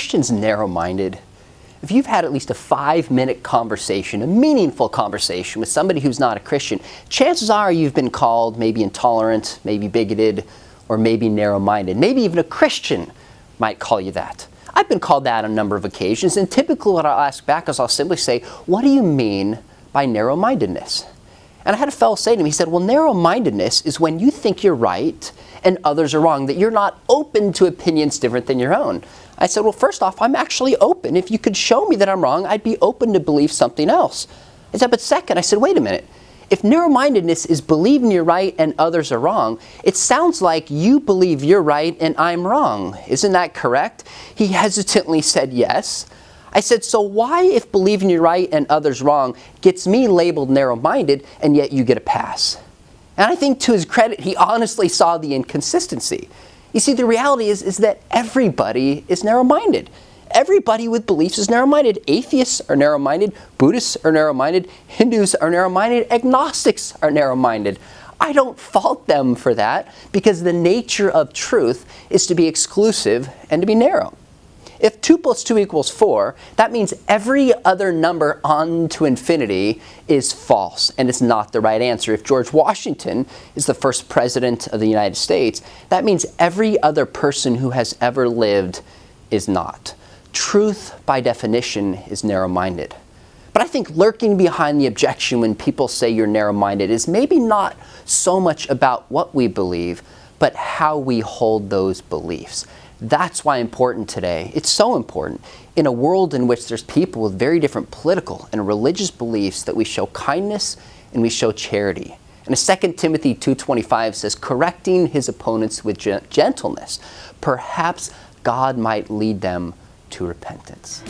Christians narrow-minded? If you've had at least a 5-minute conversation, a meaningful conversation with somebody who's not a Christian, chances are you've been called maybe intolerant, maybe bigoted, or maybe narrow-minded. Maybe even a Christian might call you that. I've been called that on a number of occasions, and typically what I'll ask back is I'll simply say, what do you mean by narrow-mindedness? And I had a fellow say to me, he said, well, narrow-mindedness is when you think you're right and others are wrong, that you're not open to opinions different than your own. I said, well, first off, I'm actually open. If you could show me that I'm wrong, I'd be open to believe something else. I said, but second, I said, wait a minute. If narrow-mindedness is believing you're right and others are wrong, it sounds like you believe you're right and I'm wrong. Isn't that correct? He hesitantly said yes. I said, so why, if believing you're right and others wrong gets me labeled narrow-minded and yet you get a pass? And I think to his credit, he honestly saw the inconsistency. You see, the reality is that everybody is narrow-minded. Everybody with beliefs is narrow-minded. Atheists are narrow-minded. Buddhists are narrow-minded. Hindus are narrow-minded. Agnostics are narrow-minded. I don't fault them for that because the nature of truth is to be exclusive and to be narrow. If 2 + 2 = 4, that means every other number on to infinity is false and it's not the right answer. If George Washington is the first president of the United States, that means every other person who has ever lived is not. Truth, by definition, is narrow-minded. But I think lurking behind the objection when people say you're narrow-minded is maybe not so much about what we believe, but how we hold those beliefs. That's why important today. It's so important in a world in which there's people with very different political and religious beliefs that we show kindness and we show charity. And 2 Timothy 2:25 says, correcting his opponents with gentleness, perhaps God might lead them to repentance.